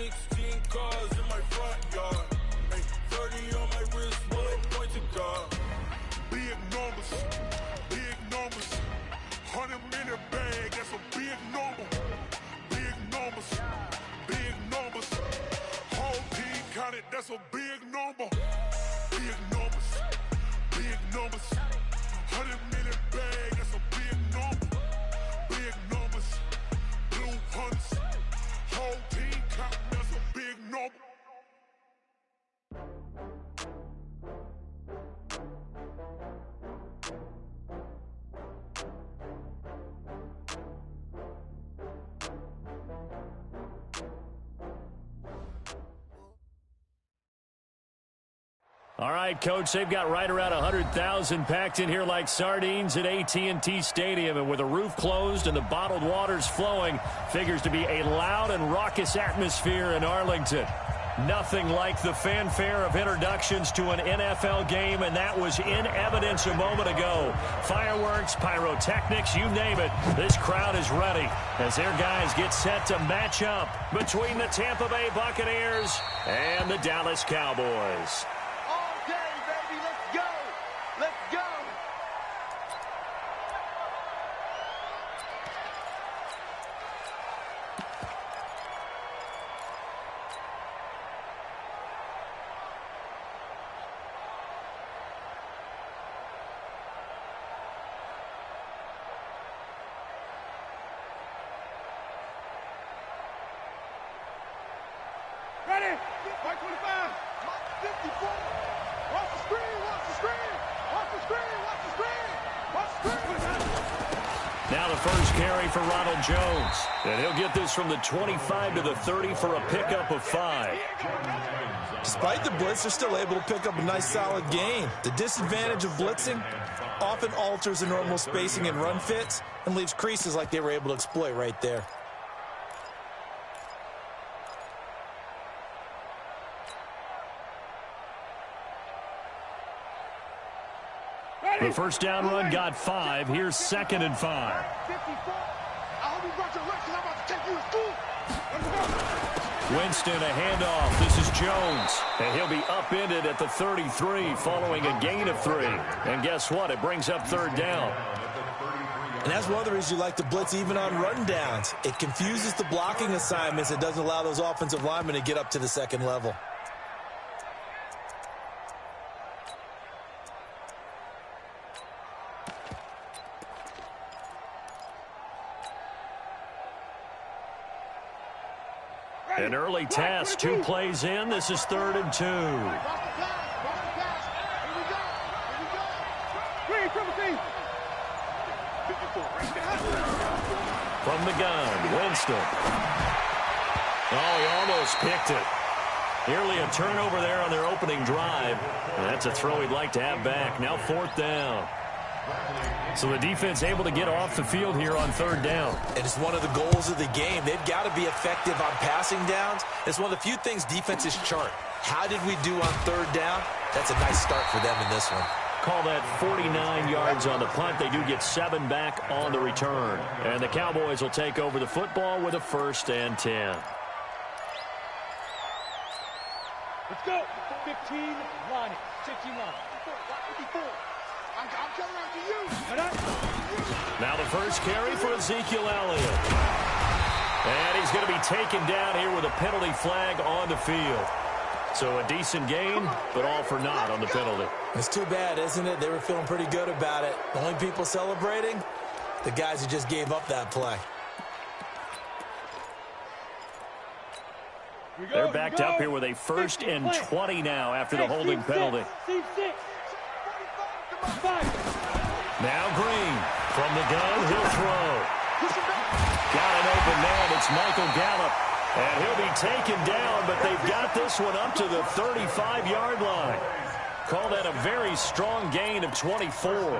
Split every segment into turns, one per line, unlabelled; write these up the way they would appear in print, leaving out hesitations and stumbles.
16 cars in my front yard. Hey, 30 on my wrist, bullet point to God.
Big numbers, big numbers. 100-minute bag, that's a big number. Big numbers, big numbers. Whole team counted, that's a big number. Big numbers, big numbers. 100-minute bag, that's a big number. Big numbers, blue hunts. Whole team counting, that's a big number.
All right, Coach, they've got right around 100,000 packed in here like sardines at AT&T Stadium. And with the roof closed and the bottled waters flowing, figures to be a loud and raucous atmosphere in Arlington. Nothing like the fanfare of introductions to an NFL game, and that was in evidence a moment ago. Fireworks, pyrotechnics, you name it. This crowd is ready as their guys get set to match up between the Tampa Bay Buccaneers and the Dallas Cowboys.
Ready? White 25. 54. Watch the screen. Watch the screen. Watch the screen. Watch the screen. Watch the screen.
Now the first carry for Ronald Jones. And he'll get this from the 25 to the 30 for a pickup of 5.
Despite the blitz, they're still able to pick up a nice solid gain. The disadvantage of blitzing often alters the normal spacing and run fits and leaves creases like they were able to exploit right there.
The first down run got 5. Here's 2nd and 5.
54. I hope you brought your lunch because I'm about to take you to school.
Winston, a handoff. This is Jones. And he'll be upended at the 33 following a gain of 3. And guess what? It brings up 3rd down.
And that's one of the reasons you like to blitz even on run downs. It confuses the blocking assignments. It doesn't allow those offensive linemen to get up to the 2nd level.
An early test, 2 plays in. This is 3rd and 2. From the gun, Winston. Oh, he almost picked it. Nearly a turnover there on their opening drive. And that's a throw he'd like to have back. Now 4th down. So the defense able to get off the field here on 3rd down.
And it's one of the goals of the game. They've got to be effective on passing downs. It's one of the few things defenses chart. How did we do on 3rd down? That's a nice start for them in this one.
Call that 49 yards on the punt. They do get 7 back on the return. And the Cowboys will take over the football with a 1st and 10.
Let's go. 15, line it. 15, line. 54. I'm coming after you.
Now the first carry for Ezekiel Elliott. And he's going to be taken down here with a penalty flag on the field. So a decent gain, but all for naught on the penalty.
It's too bad, isn't it? They were feeling pretty good about it. The only people celebrating, the guys who just gave up that play.
They're backed up here with a 1st and 20 now after the holding penalty. Now Green from the gun, he'll throw. Got an open man, it's Michael Gallup. And he'll be taken down, but they've got this one up to the 35-yard line. Call that a very strong gain of 24.
Let's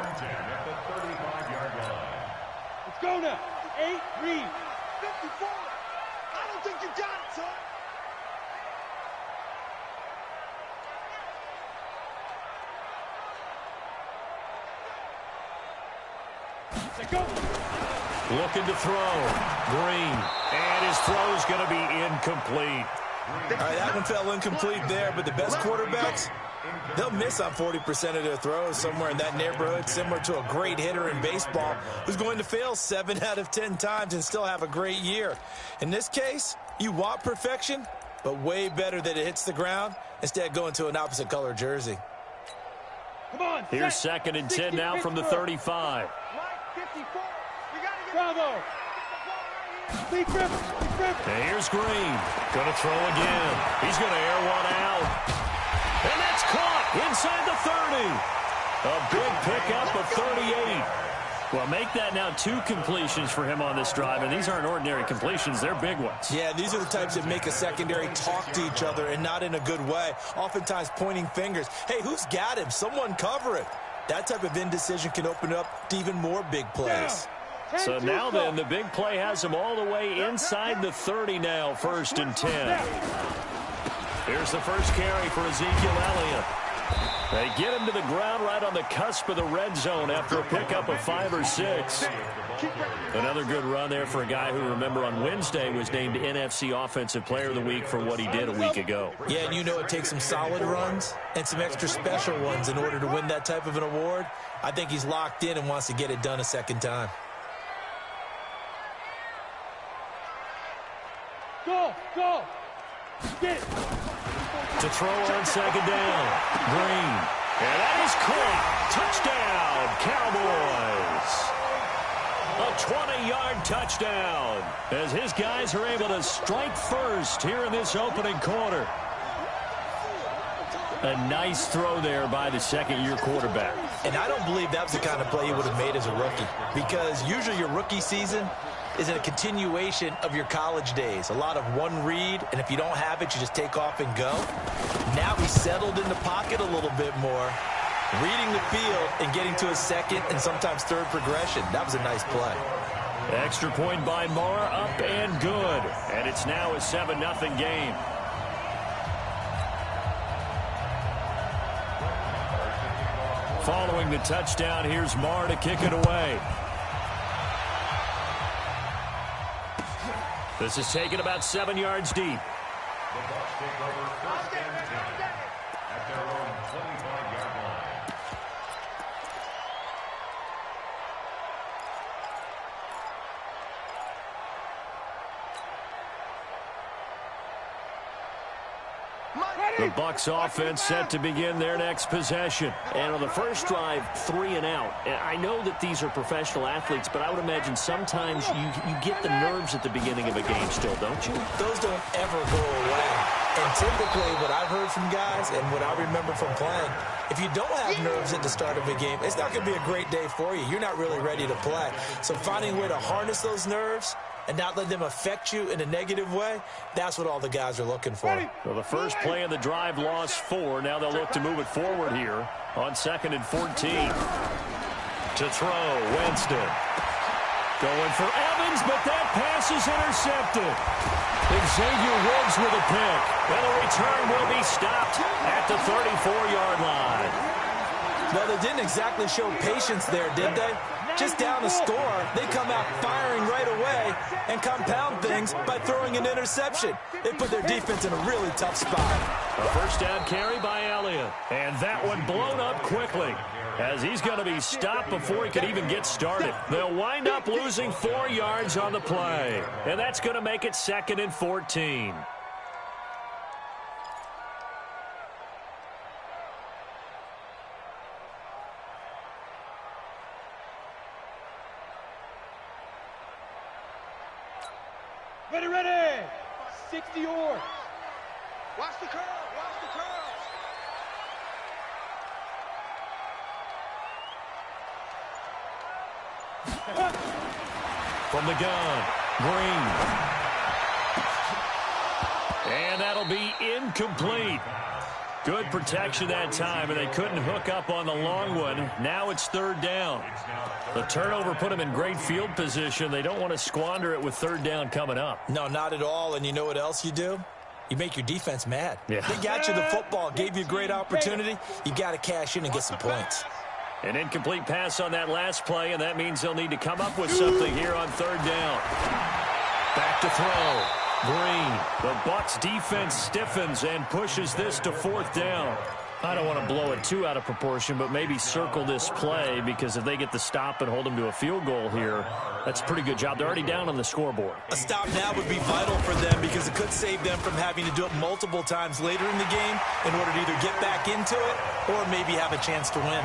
go now. 8, read. 54. I don't think you got it, son. Go.
Looking to throw. Green. And his throw's going to be incomplete.
All right, that one fell incomplete there, but the best quarterbacks, they'll miss on 40% of their throws, somewhere in that neighborhood, similar to a great hitter in baseball who's going to fail 7 out of 10 times and still have a great year. In this case, you want perfection, but way better that it hits the ground instead of going to an opposite color jersey.
Come on.
Here's 2nd and 10 now from the 35.
Bravo. Big grip.
And here's Green. Going to throw again. He's going to air one out. And that's caught inside the 30. A big pickup of 38. Well, make that now 2 completions for him on this drive, and these aren't ordinary completions. They're big ones.
Yeah, these are the types that make a secondary talk to each other and not in a good way, oftentimes pointing fingers. Hey, who's got him? Someone cover it. That type of indecision can open up to even more big plays.
So now then, the big play has him all the way inside the 30 now, 1st and 10. Here's the first carry for Ezekiel Elliott. They get him to the ground right on the cusp of the red zone after a pickup of 5 or 6. Another good run there for a guy who, remember, on Wednesday was named NFC Offensive Player of the Week for what he did a week ago.
Yeah, and you know it takes some solid runs and some extra special ones in order to win that type of an award. I think he's locked in and wants to get it done a second time.
Go. Get it.
To throw on 2nd down. Green. And that is caught. Touchdown, Cowboys. A 20-yard touchdown as his guys are able to strike first here in this opening quarter. A nice throw there by the 2nd-year quarterback.
And I don't believe that was the kind of play he would have made as a rookie, because usually your rookie season is in a continuation of your college days. A lot of one read, and if you don't have it, you just take off and go. Now he's settled in the pocket a little bit more, reading the field and getting to a 2nd and sometimes 3rd progression. That was a nice play.
Extra point by Moore, up and good. And it's now a 7-0 game. Following the touchdown, here's Marr to kick it away. This is taken about 7 yards deep.
The Bucs take over 1st and 10 at their own 25-yard line.
The Bucs offense set to begin their next possession.
And on the first drive, 3 and out. I know that these are professional athletes, but I would imagine sometimes you get the nerves at the beginning of a game still, don't you?
Those don't ever go away. And typically what I've heard from guys and what I remember from playing, if you don't have nerves at the start of a game, it's not going to be a great day for you. You're not really ready to play. So finding a way to harness those nerves and not let them affect you in a negative way, that's what all the guys are looking for.
Well, the first play of the drive lost 4. Now they'll look to move it forward here on 2nd and 14. To throw, Winston. Going for Evans, but that pass is intercepted. Xavier Woods with a pick. And the return will be stopped at the 34-yard line.
Well, they didn't exactly show patience there, did they? Just down a score, they come out firing right away and compound things by throwing an interception. They put their defense in a really tough spot.
A first down carry by Elliott. And that one blown up quickly as he's going to be stopped before he could even get started. They'll wind up losing 4 yards on the play. And that's going to make it 2nd and 14.
Ready. 60 yards. Watch the curl.
From the gun, Green. And that'll be incomplete. Good protection that time, and they couldn't hook up on the long one. Now it's 3rd down. The turnover put them in great field position. They don't want to squander it with 3rd down coming up.
No, not at all. And you know what else you do? You make your defense mad.
Yeah.
They got you the football, gave you a great opportunity. You got to cash in and get some points.
An incomplete pass on that last play, and that means they'll need to come up with something here on 3rd down. Back to throw. Green. The BUCS defense stiffens and pushes this to 4th down. I don't want to blow it too out of proportion, but maybe circle this play, because if they get the stop and hold them to a field goal here, that's a pretty good job. They're already down on the scoreboard.
A stop now would be vital for them, because it could save them from having to do it multiple times later in the game in order to either get back into it or maybe have a chance to win.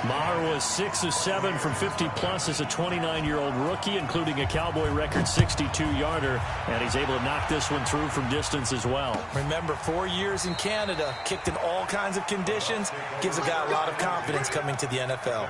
Maher was 6 of 7 from 50-plus as a 29-year-old rookie, including a Cowboy record 62-yarder, and he's able to knock this one through from distance as well.
Remember, 4 years in Canada, kicked in all kinds of conditions, gives a guy a lot of confidence coming to the NFL.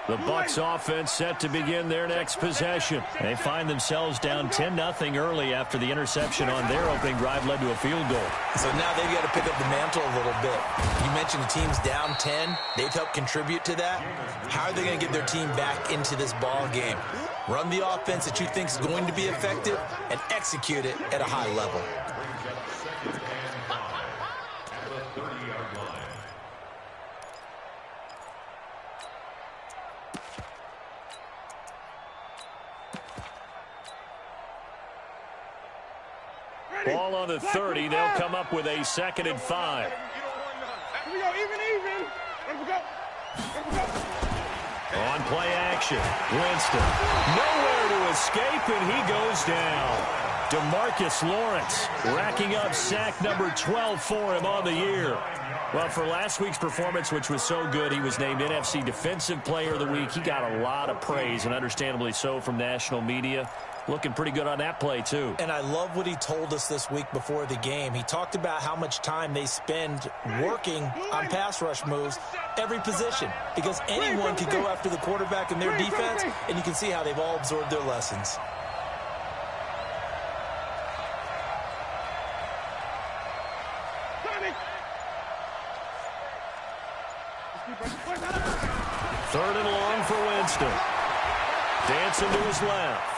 The BUCS offense set to begin their next possession. They find themselves down 10-0 early after the interception on their opening drive led to a field goal.
So now they've got to pick up the mantle a little bit. You mentioned the team's down 10. They've helped contribute to that. How are they going to get their team back into this ball game? Run the offense that you think is going to be effective and execute it at a high level.
Ball on the 30. They'll come up with a 2nd and 5.
Here we go, even. Let we go.
On play action, Winston. Nowhere to escape, and he goes down. DeMarcus Lawrence racking up sack number 12 for him on the year. Well, for last week's performance, which was so good, he was named NFC Defensive Player of the Week. He got a lot of praise, and understandably so, from national media. Looking pretty good on that play, too.
And I love what he told us this week before the game. He talked about how much time they spend working on pass rush moves, every position, because anyone could go after the quarterback in their defense, and you can see how they've all absorbed their lessons.
Third and long for Winston. Dancing to his left.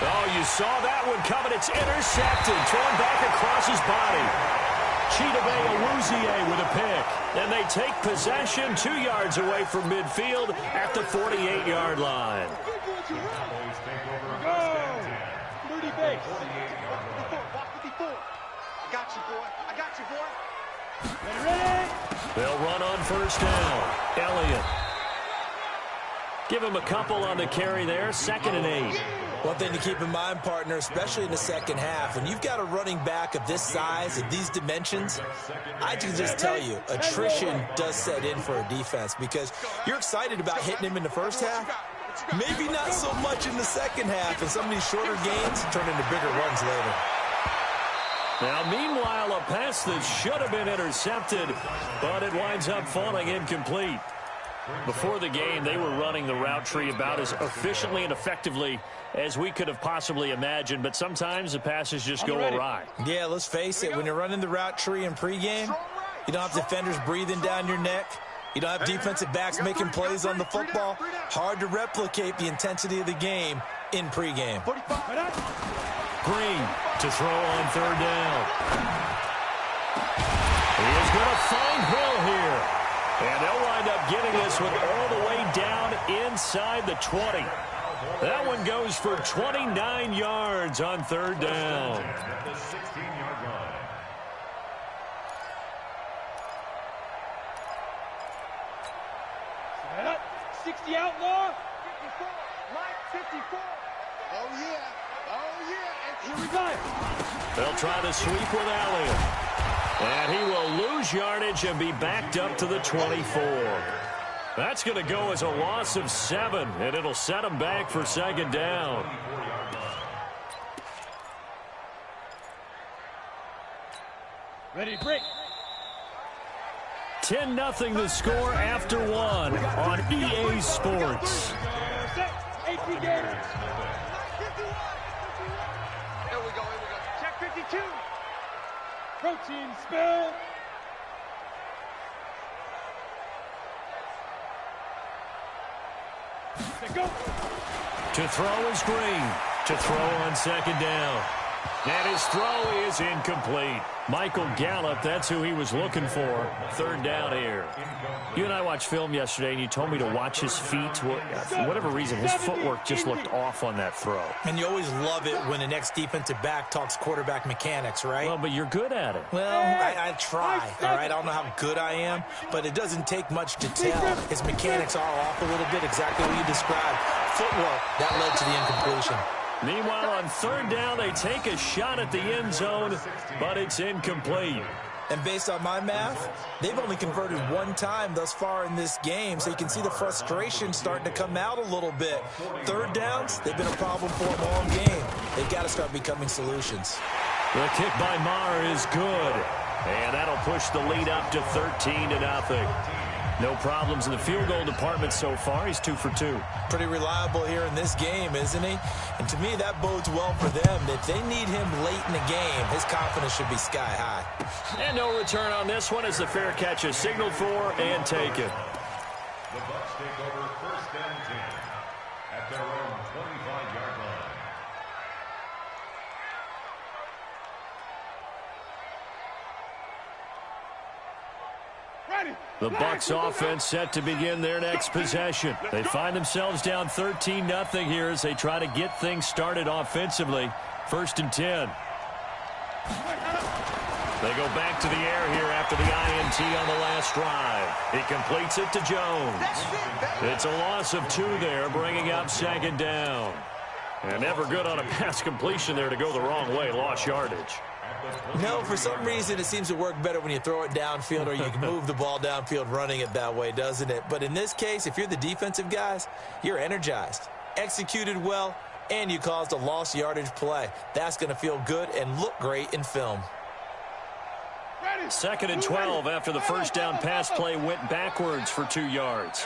Oh, you saw that one coming. It's intercepted. Thrown back across his body. Chidobe Awuzie with a pick. And they take possession 2 yards away from midfield at the 48-yard line.
Go! Moody base. 54. I got you, boy. Ready?
They'll run on 1st down. Elliott. Give him a couple on the carry there. 2nd and 8.
One thing to keep in mind, partner, especially in the second half, when you've got a running back of this size and these dimensions, I can just tell you, attrition does set in for a defense, because you're excited about hitting him in the first half, maybe not so much in the second half, and some of these shorter gains turn into bigger runs later.
Now, meanwhile, a pass that should have been intercepted, but it winds up falling incomplete. Before the game, they were running the route tree about as efficiently and effectively as we could have possibly imagined, but sometimes the passes just go awry.
Yeah, let's face it, when you're running the route tree in pregame, you don't have defenders breathing down your neck. You don't have defensive backs making plays on the football. Hard to replicate the intensity of the game in pregame.
Green to throw on 3rd down. He is going to find Hill here. And they'll wind up getting this one all the way down inside the 20. That one goes for 29 yards on 3rd down.
60 outlaw. 54. Oh, yeah. And here we go.
They'll try to sweep with Elliott. And he will lose yardage and be backed up to the 24. That's going to go as a loss of 7, and it'll set him back for 2nd down.
Ready to break.
10-0 the score after 1 on EA Sports.
Set. 18 Gators. Here we go. Check 52. Protein spill. Go.
To throw is Green. To throw on 2nd down. And his throw is incomplete. Michael Gallup, that's who he was looking for. Third down here. You and I watched film yesterday, and you told me to watch his feet. For whatever reason, his footwork just looked off on that throw.
And you always love it when the next defensive back talks quarterback mechanics, right?
Well, but you're good at it.
Well, I try, all right? I don't know how good I am, but it doesn't take much to tell. His mechanics are off a little bit, exactly what you described. Footwork, that led to the incompletion.
Meanwhile, on third down, they take a shot at the end zone, but it's incomplete.
And based on my math, they've only converted one time thus far in this game, so you can see the frustration starting to come out a little bit. Third downs, they've been a problem for them all game. They've got to start becoming solutions.
The kick by Maher is good, and that'll push the lead up to 13-0. No problems in the field goal department so far. He's 2 for 2.
Pretty reliable here in this game, isn't he? And to me, that bodes well for them. If they need him late in the game, his confidence should be sky high.
And no return on this one as the fair catch is signaled for and taken.
The Bucs take over first and 10 at their own 25-yard line.
The Bucs offense set to begin their next possession. They find themselves down 13-0 here as they try to get things started offensively. First and 10. They go back to the air here after the INT on the last drive. He completes it to Jones. It's a loss of 2 there, bringing up second down. And never good on a pass completion there to go the wrong way. Lost yardage.
No, for some reason it seems to work better when you throw it downfield or you can move the ball downfield running it that way, doesn't it? But in this case, if you're the defensive guys, you're energized, executed well, and you caused a lost yardage play. That's going to feel good and look great in film.
Second and 12 after the first down pass play went backwards for 2 yards.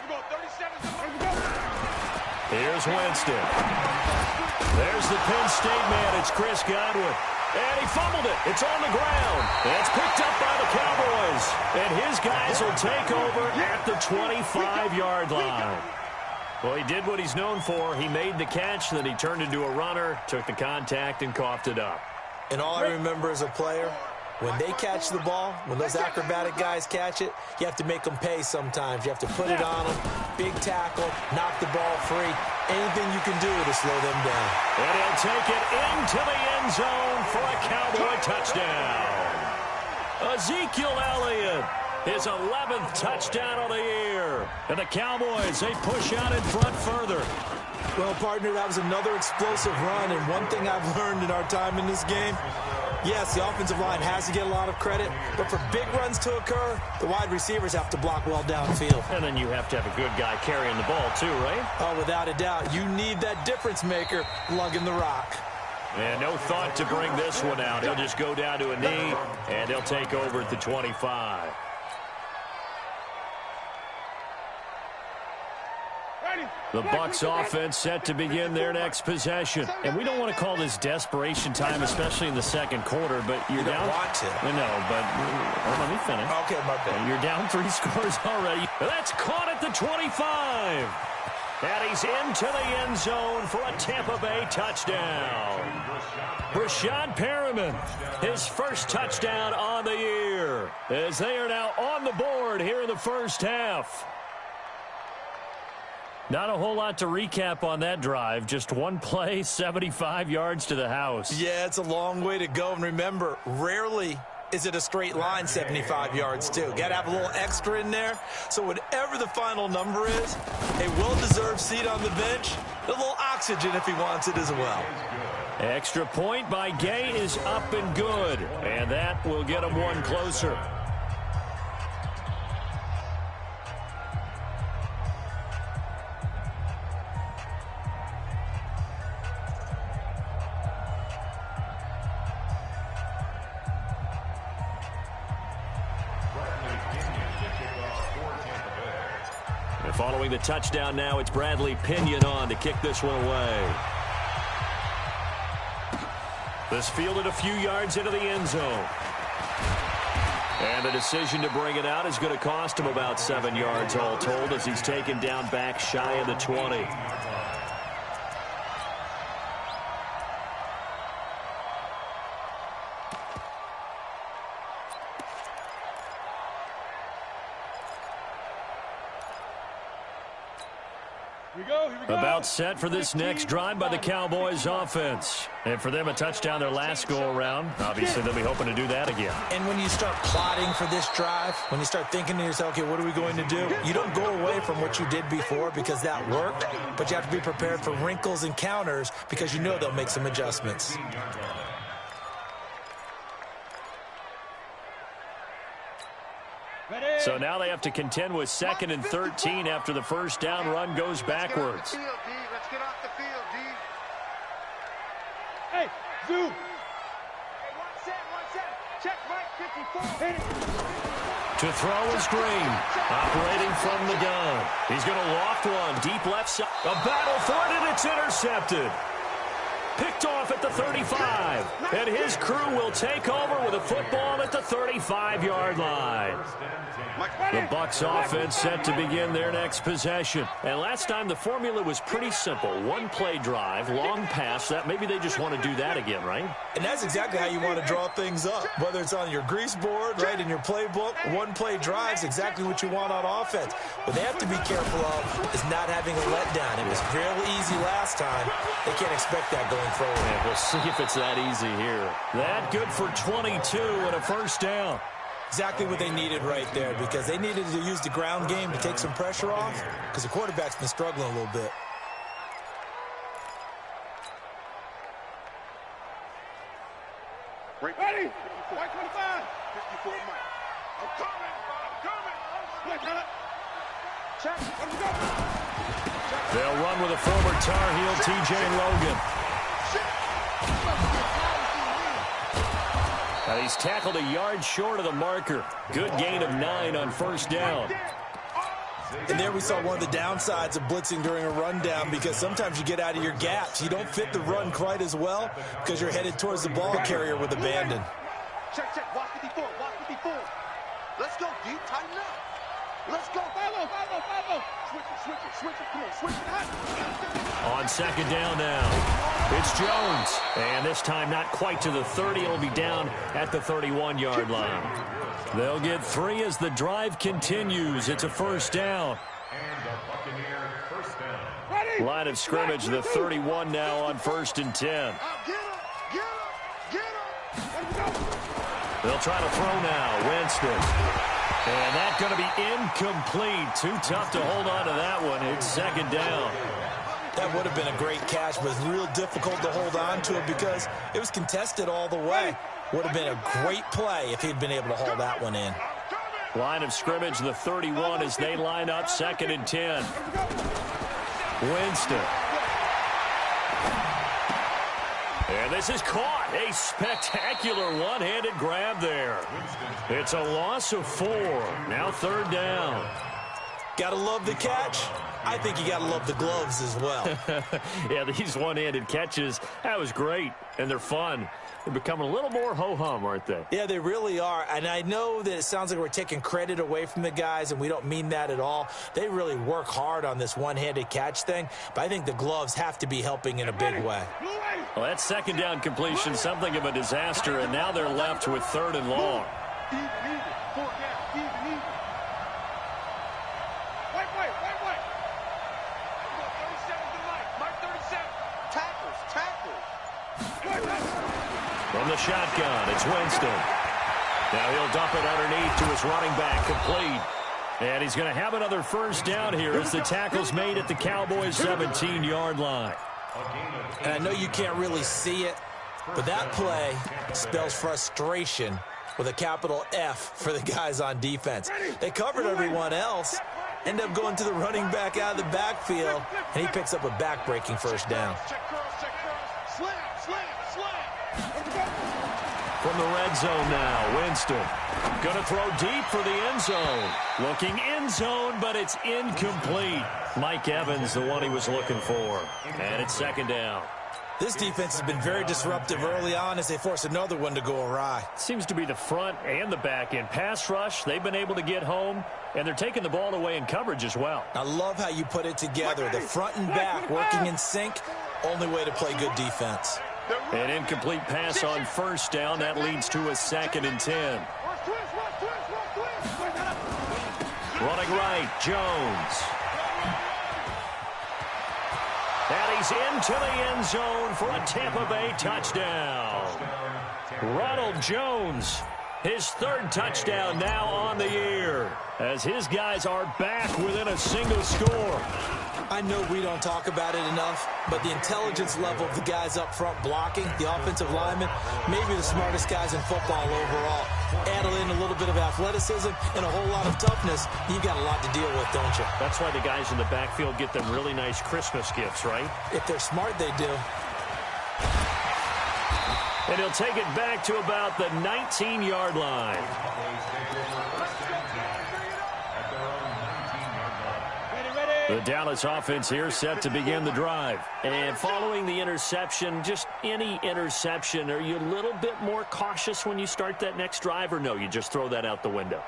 Here's Winston. There's the Penn State man. It's Chris Godwin. And he fumbled it. It's on the ground. It's picked up by the Cowboys. And his guys will take over at the 25-yard line. Well, he did what he's known for. He made the catch, then he turned into a runner, took the contact, and coughed it up.
And all I remember as a player, when they catch the ball, when those acrobatic guys catch it, you have to make them pay sometimes. You have to put it on them, big tackle, knock the ball free. Anything you can do to slow them down.
And he'll take it into the end zone for a Cowboy touchdown. Ezekiel Elliott, his 11th touchdown of the year. And the Cowboys, they push out in front further.
Well, partner, that was another explosive run. And one thing I've learned in our time in this game, yes, the offensive line has to get a lot of credit, but for big runs to occur, the wide receivers have to block well downfield.
And then you have to have a good guy carrying the ball too, right?
Oh, without a doubt. You need that difference maker lugging the rock.
And no thought to bring this one out. He'll just go down to a knee, and he'll take over at the 25. The Bucs offense set to begin their next possession. And we don't want to call this desperation time, especially in the second quarter, but you're
you
down.
Don't want to.
No, but let me finish.
Okay, my bad.
You're down 3 scores already. That's caught at the 25. And he's into the end zone for a Tampa Bay touchdown. Rashad Perriman, his first touchdown on the year, as they are now on the board here in the first half. Not a whole lot to recap on that drive. Just one play, 75 yards to the house.
Yeah, it's a long way to go. And remember, rarely is it a straight line 75 yards, too. Got to have a little extra in there. So whatever the final number is, a well-deserved seat on the bench, a little oxygen if he wants it as well.
Extra point by Gay is up and good. And that will get him one closer. Following the touchdown now, it's Bradley Pinion on to kick this one away. This fielded a few yards into the end zone. And the decision to bring it out is going to cost him about 7 yards all told as he's taken down back shy of the 20. About set for this next drive by the Cowboys offense. And for them, a touchdown their last go-around. Obviously, they'll be hoping to do that again.
And when you start plotting for this drive, when you start thinking to yourself, okay, what are we going to do? You don't go away from what you did before because that worked, but you have to be prepared for wrinkles and counters because you know they'll make some adjustments.
So now they have to contend with 2nd and 13 after the first down run goes backwards.
Let's get off the field, D. Hey, zoom. Hey, one set. Check Mike 54. Hit it.
To throw is Green, operating from the gun. He's going to loft one, deep left side. A battle for it, and it's intercepted. Picked off at the 35. And his crew will take over with a football at the 35-yard line. The BUCS offense set to begin their next possession. And last time the formula was pretty simple. One-play drive, long pass. That maybe they just want to do that again, right?
And that's exactly how you want to draw things up. Whether it's on your grease board, right, in your playbook, one-play drives exactly what you want on offense. What they have to be careful of is not having a letdown. It was real easy last time. They can't expect that going forward.
And we'll see if it's that easy here. That good for 22 and a first down.
Exactly what they needed right there because they needed to use the ground game to take some pressure off because the quarterback's been struggling a little bit.
Ready? White 25. 54 Mike. I'm coming. Check. Let's go.
They'll run with a former Tar Heel, T.J. Logan. Now he's tackled a yard short of the marker. Good gain of 9 on first down.
And there we saw one of the downsides of blitzing during a rundown because sometimes you get out of your gaps. You don't fit the run quite as well because you're headed towards the ball carrier with abandon.
Check. Watch 54. Let's go, D. Tighten up. Let's go. Follow. Switch it. Come on, switch it.
On second down now, it's Jones. And this time not quite to the 30. It'll be down at the 31-yard line. They'll get 3 as the drive continues. It's a first down.
And the Buccaneer first down.
Line of scrimmage, the 31 now on 1st and 10.
Get him. Let's go.
They'll try to throw now. Winston. And that's going to be incomplete. Too tough to hold on to that one. It's second down.
That would have been a great catch, but it's real difficult to hold on to it because it was contested all the way. Would have been a great play if he'd been able to hold that one in.
Line of scrimmage, the 31 as they line up 2nd and 10. Winston. And this is caught. A spectacular one-handed grab there. It's a loss of 4. Now 3rd down.
Gotta love the catch. I think you gotta love the gloves as well.
Yeah, these one-handed catches, that was great. And they're fun. They're becoming a little more ho-hum, aren't they?
Yeah, they really are. And I know that it sounds like we're taking credit away from the guys, and we don't mean that at all. They really work hard on this one-handed catch thing, but I think the gloves have to be helping in a big way.
Well, that second down completion, something of a disaster, and now they're left with 3rd and long.
Even. 4 down. Even. White. 37 to Mike. 37. Tackles.
From the shotgun, it's Winston. Now he'll dump it underneath to his running back, complete. And he's going to have another first down here as the tackle's made at the Cowboys' 17-yard line.
And I know you can't really see it, but that play spells frustration with a capital F for the guys on defense. They covered everyone else, end up going to the running back out of the backfield, and he picks up a back-breaking first down.
Check cross. Slam.
From the red zone now, Winston. Going to throw deep for the end zone. Looking end zone, but it's incomplete. Mike Evans, the one he was looking for. And it's 2nd down.
This defense has been very disruptive early on as they force another one to go awry.
Seems to be the front and the back end. Pass rush, they've been able to get home, and they're taking the ball away in coverage as well.
I love how you put it together. The front and back working in sync, only way to play good defense.
An incomplete pass on first down. That leads to a 2nd and 10. Running right, Jones. he's into the end zone for a Tampa Bay touchdown. Ronald Jones, his third touchdown now on the year, as his guys are back within a single score.
I know we don't talk about it enough, but the intelligence level of the guys up front blocking, the offensive linemen, maybe the smartest guys in football overall. Add in a little bit of athleticism and a whole lot of toughness, you've got a lot to deal with, don't you?
That's why the guys in the backfield get them really nice Christmas gifts, right?
If they're smart, they do.
And he'll take it back to about the 19-yard line. The Dallas offense here set to begin the drive. And following the interception, just any interception, are you a little bit more cautious when you start that next drive, or no, you just throw that out the window?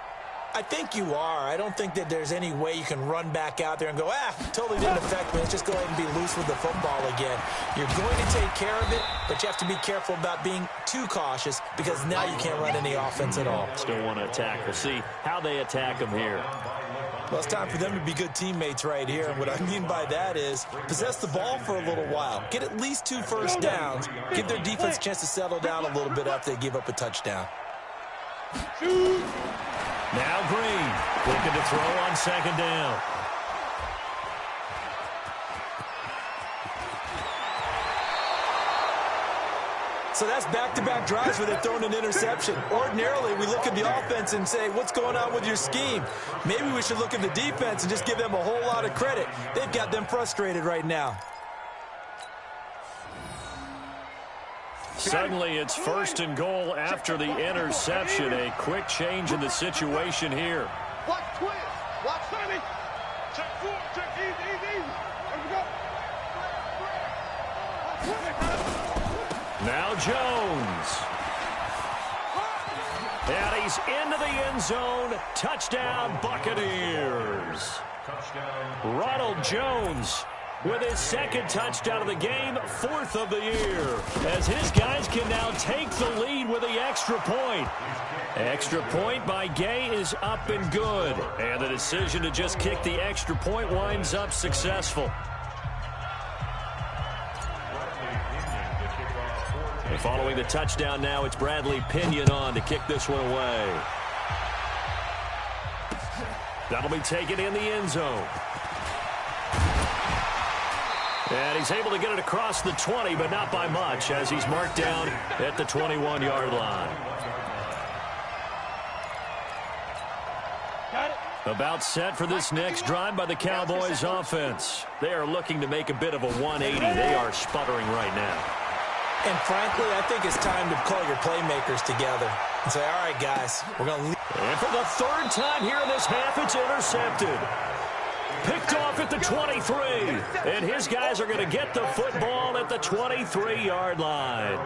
I think you are. I don't think that there's any way you can run back out there and go, totally didn't affect me. Let's just go ahead and be loose with the football again. You're going to take care of it, but you have to be careful about being too cautious because now you can't run any offense at all.
Still want to attack. We'll see how they attack them here.
Well, it's time for them to be good teammates right here. And what I mean by that is possess the ball for a little while. Get at least 2 first downs. Give their defense a chance to settle down a little bit after they give up a touchdown.
Now Green looking to throw on second down.
So that's back-to-back drives where they've thrown an interception. Ordinarily, we look at the offense and say, what's going on with your scheme? Maybe we should look at the defense and just give them a whole lot of credit. They've got them frustrated right now.
Suddenly, it's first and goal after the interception. A quick change in the situation here.
Watch twist. Watch Sonny. Check 4. Check easy. There we go.
Now Jones. And he's into the end zone. Touchdown, Buccaneers. Ronald Jones with his second touchdown of the game, 4th of the year, as his guys can now take the lead with the extra point. Extra point by Gay is up and good, and the decision to just kick the extra point winds up successful. And following the touchdown now, it's Bradley Pinion on to kick this one away. That'll be taken in the end zone. And he's able to get it across the 20, but not by much, as he's marked down at the 21-yard line. About set for this next drive by the Cowboys offense. They are looking to make a bit of a 180. They are sputtering right now.
And frankly, I think it's time to call your playmakers together and say, all right, guys, we're going to leave.
And for the 3rd time here in this half, it's intercepted. Picked off at the 23. And his guys are going to get the football at the 23-yard line.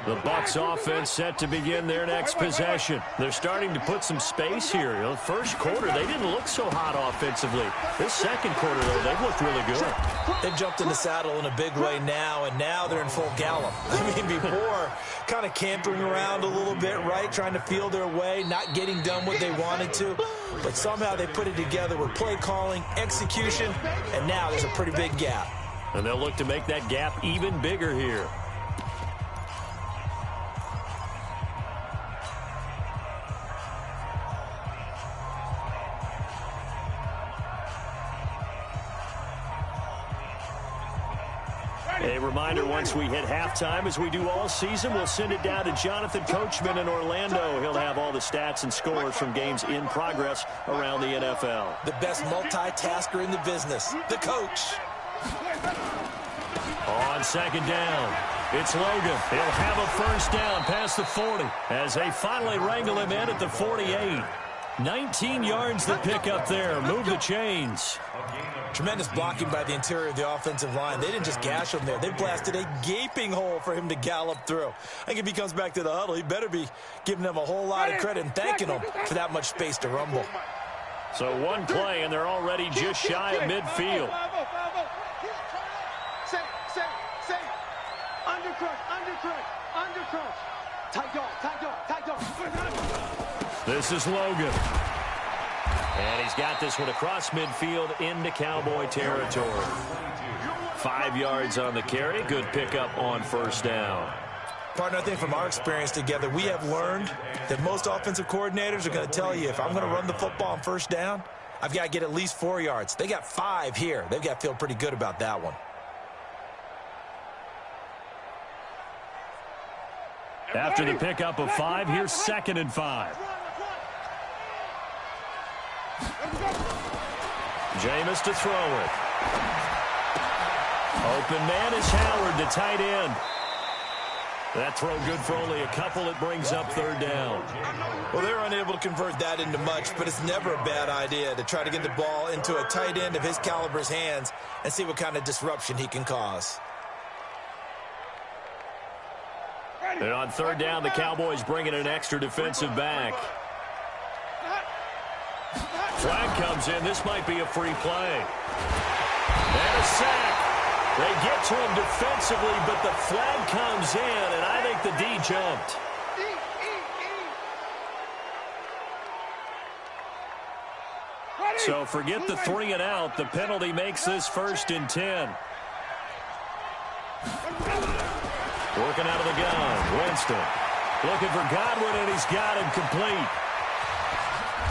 The BUCS offense set to begin their next possession. They're starting to put some space here. You know, first quarter, they didn't look so hot offensively. This second quarter, though, they've looked really good.
They've jumped in the saddle in a big way now, and now they're in full gallop. I mean, before, kind of cantering around a little bit, right? Trying to feel their way, not getting done what they wanted to. But somehow they put it together with play calling, execution, and now there's a pretty big gap.
And they'll look to make that gap even bigger here. A reminder, once we hit halftime, as we do all season, we'll send it down to Jonathan Coachman in Orlando. He'll have all the stats and scores from games in progress around the NFL.
The best multitasker in the business, the coach.
On second down, it's Logan. He'll have a first down past the 40 as they finally wrangle him in at the 48. 19 yards to pick up there. Move the chains.
Tremendous blocking by the interior of the offensive line. They didn't just gash him there. They blasted a gaping hole for him to gallop through. I think if he comes back to the huddle, he better be giving them a whole lot of credit and thanking them for that much space to rumble.
So one play, and they're already just shy of midfield. This is Logan. And he's got this one across midfield into Cowboy territory.
5 yards on the carry. Good pickup on first down.
Partner, I think from our experience together, we have learned that most offensive coordinators are going to tell you, if I'm going to run the football on first down, I've got to get at least 4 yards. They got 5 here. They've got to feel pretty good about that one.
After the pickup of 5, here's 2nd and 5. Jameis to throw it. Open man is Howard, the tight end. That throw good for only a couple. It brings up 3rd down.
Well, they're unable to convert that into much, but it's never a bad idea to try to get the ball into a tight end of his caliber's hands and see what kind of disruption he can cause.
And on 3rd down, the Cowboys bring in an extra defensive back. Flag comes in. This might be a free play. And a sack. They get to him defensively, but the flag comes in, and I think the D jumped. So forget the 3 and out. The penalty makes this 1st and 10. Working out of the gun. Winston looking for Godwin, and he's got him complete.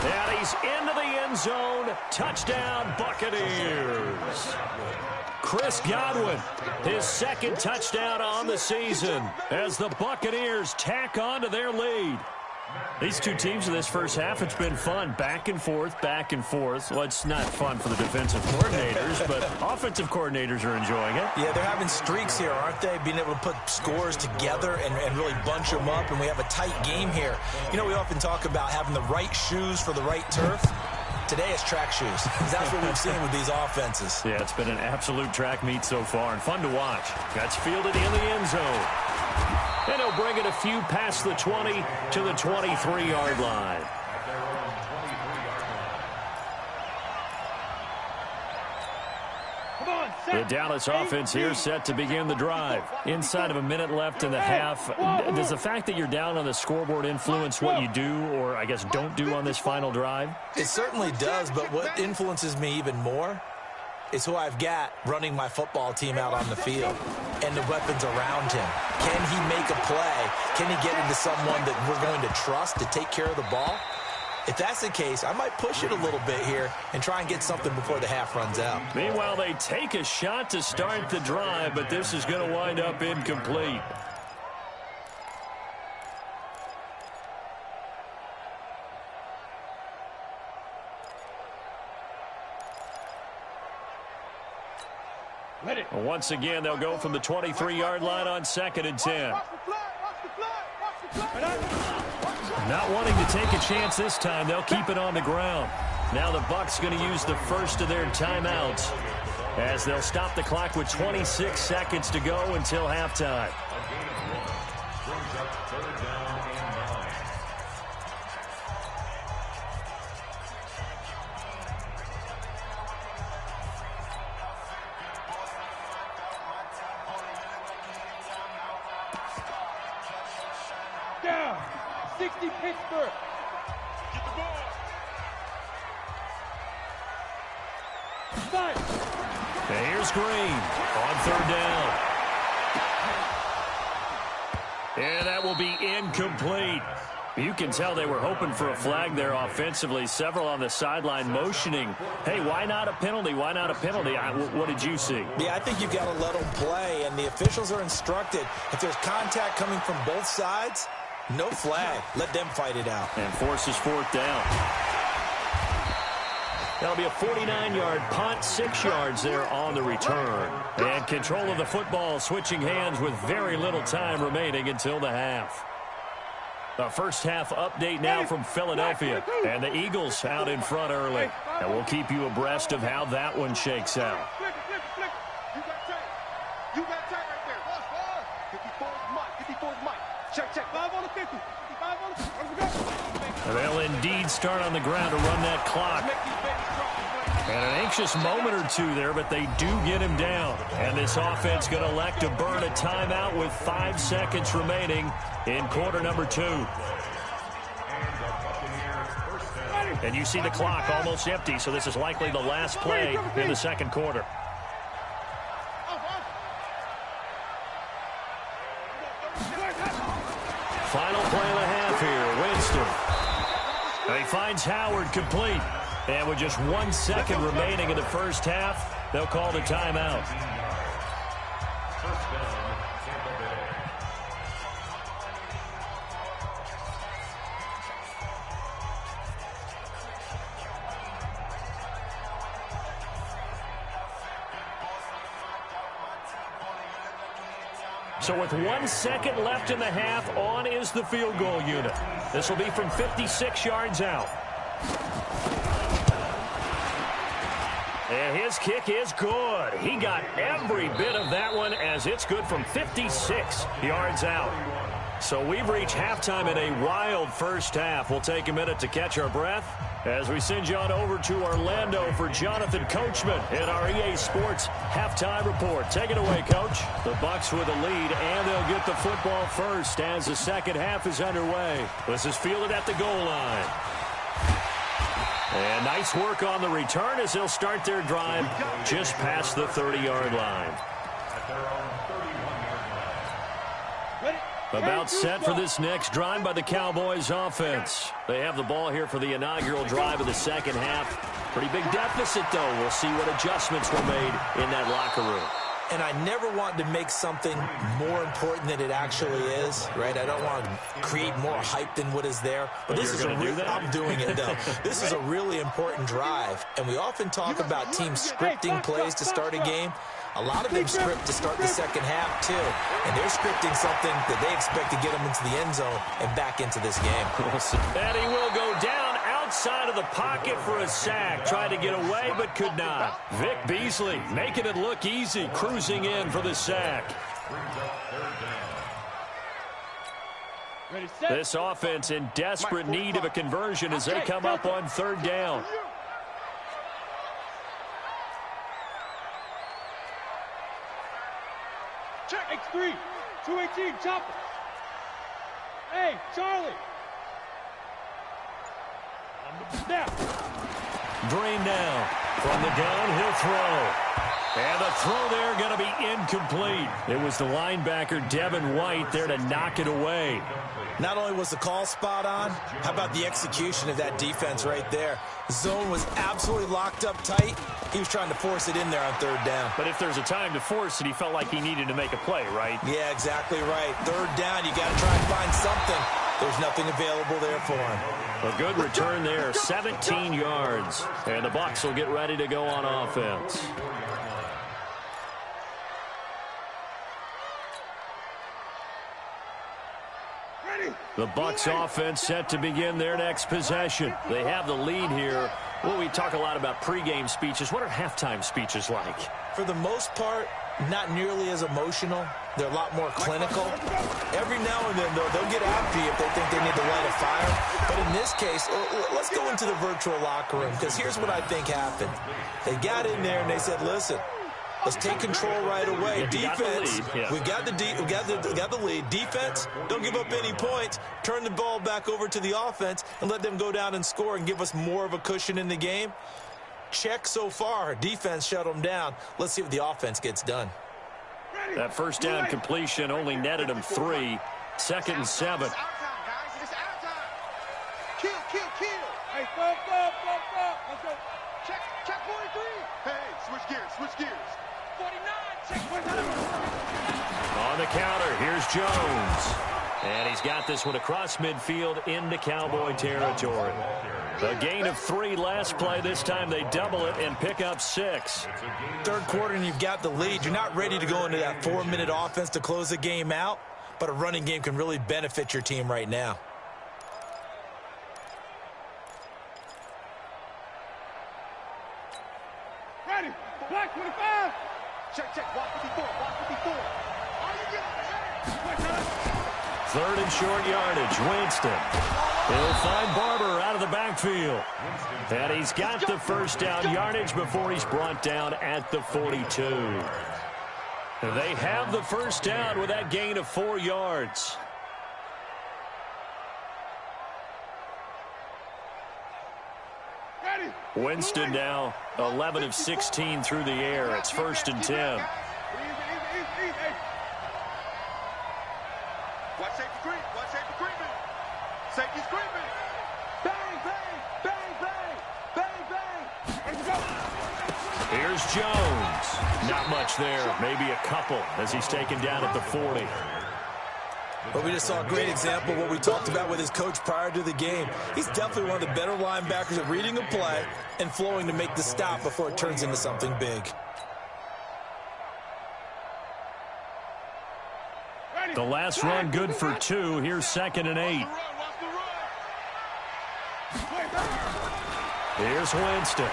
And he's into the end zone. Touchdown, Buccaneers. Chris Godwin, his 2nd touchdown on the season as the Buccaneers tack on to their lead. These two teams in this first half, it's been fun. Back and forth, back and forth. Well, it's not fun for the defensive coordinators, but offensive coordinators are enjoying it.
Yeah, they're having streaks here, aren't they? Being able to put scores together and really bunch them up, and we have a tight game here. You know, we often talk about having the right shoes for the right turf. Today it's track shoes. That's what we've seen with these offenses.
Yeah, it's been an absolute track meet so far and fun to watch. That's fielded in the end zone. And he'll bring it a few past the 20 to the 23-yard line. The Dallas offense here set to begin the drive. Inside of a minute left in the half. Does the fact that you're down on the scoreboard influence what you do, or I guess don't do on this final drive?
It certainly does, but what influences me even more is who I've got running my football team out on the field and the weapons around him. Can he make a play? Can he get into someone that we're going to trust to take care of the ball? If that's the case, I might push it a little bit here and try and get something before the half runs out.
Meanwhile, they take a shot to start the drive, but this is going to wind up incomplete. Once again, they'll go from the 23-yard line on 2nd and 10. Not wanting to take a chance this time, they'll keep it on the ground. Now the Bucs going to use the first of their timeouts as they'll stop the clock with 26 seconds to go until halftime.
Down. 60 Pittsburgh. Get the ball. Nice.
And here's Green on 3rd down. And that will be incomplete. You can tell they were hoping for a flag there offensively. Several on the sideline motioning, hey, why not a penalty? Why not a penalty? What did you see?
Yeah, I think you've got to let them play, and the officials are instructed, if there's contact coming from both sides, no flag. Let them fight it out.
And forces 4th down. That'll be a 49-yard punt, 6 yards there on the return. And control of the football switching hands with very little time remaining until the half. The first half update now from Philadelphia. And the Eagles out in front early. And we'll keep you abreast of how that one shakes out.
Flick it. You got tight. You got tight right there. Boss, ball. 54 is Mike. 54 is Mike. Check. 5 on the 50. 55 on the 50.
And they'll indeed start on the ground to run that clock. And an anxious moment or two there, but they do get him down. And this offense going to elect to burn a timeout with 5 seconds remaining in quarter number 2. And you see the clock almost empty, so this is likely the last play in the second quarter. And he finds Howard complete. And with just 1 second remaining in the first half, they'll call the timeout.
First down, Tampa Bay.
So with 1 second left in the half, on is the field goal unit. This will be from 56 yards out. And his kick is good. He got every bit of that one as it's good from 56 yards out. So we've reached halftime in a wild first half. We'll take a minute to catch our breath as we send you on over to Orlando for Jonathan Coachman in our EA Sports halftime report. Take it away, Coach. The Bucs with a lead, and they'll get the football first as the second half is underway. This is fielded at the goal line. And nice work on the return as they'll start their drive just past the 30-yard line.
At their own 31-yard line.
About set for this next drive by the Cowboys offense. They have the ball here for the inaugural drive of the second half. Pretty big deficit, though. We'll see what adjustments were made in that locker room.
And I never want to make something more important than it actually is, right? I don't want to create more hype than what is there. But this is I'm doing it, though. This is a really important drive. And we often talk about teams scripting plays to start a game. A lot of them script to start the second half, too. And they're scripting something that they expect to get them into the end zone and back into this game.
And he will go down outside of the pocket for a sack. Tried to get away, but could not. Vic Beasley making it look easy, cruising in for the sack. This offense in desperate need of a conversion as they come up on third down.
Check X3, 218, chopper. Hey, Charlie. Snap.
Drain now from the downhill throw. And the throw there going to be incomplete. It was the linebacker Devin White there to knock it away.
Not only was the call spot on, how about the execution of that defense right there? Zone was absolutely locked up tight. He was trying to force it in there on third down.
But if there's a time to force it, he felt like he needed to make a play, right?
Yeah, exactly right. Third down, you got to try and find something. There's nothing available there for him.
A good return there, 17 yards. And the Bucs will get ready to go on offense. The Bucs offense set to begin their next possession. They have the lead here. Well, we talk a lot about pregame speeches. What are halftime speeches like?
For the most part, not nearly as emotional. They're a lot more clinical. Every now and then, though, they'll get after you if they think they need to light a fire. But in this case, let's go into the virtual locker room, because here's what I think happened. They got in there and they said, listen, let's take control right away. Defense, we got the lead. Defense, don't give up any points. Turn the ball back over to the offense and let them go down and score and give us more of a cushion in the game. Check so far. Defense shut them down. Let's see what the offense gets done.
That first down completion only netted him 3. 2nd and 7.
Kill. Hey, stop. Let's go. Check 43. Hey, switch gears. 49, check 49.
On the counter, here's Jones. And he's got this one across midfield into Cowboy territory. A gain of 3 last play. This time they double it and pick up 6.
Third quarter and you've got the lead. You're not ready to go into that 4-minute offense to close the game out, but a running game can really benefit your team right now.
Ready. Black 25. Check. Walk 54. Are you getting it?
3rd and short yardage. Winston. He'll find Barber out of the backfield. And he's got the first down yardage before he's brought down at the 42. They have the first down with that gain of 4 yards. Winston now 11 of 16 through the air. It's 1st and 10.
Watch safety creep. Safety's creeping. Bang.
Jones. Not much there, maybe a couple as he's taken down at the 40.
But we just saw a great example of what we talked about with his coach prior to the game. He's definitely one of the better linebackers at reading a play and flowing to make the stop before it turns into something big.
The last run good for 2. Here's 2nd and 8. Here's Winston.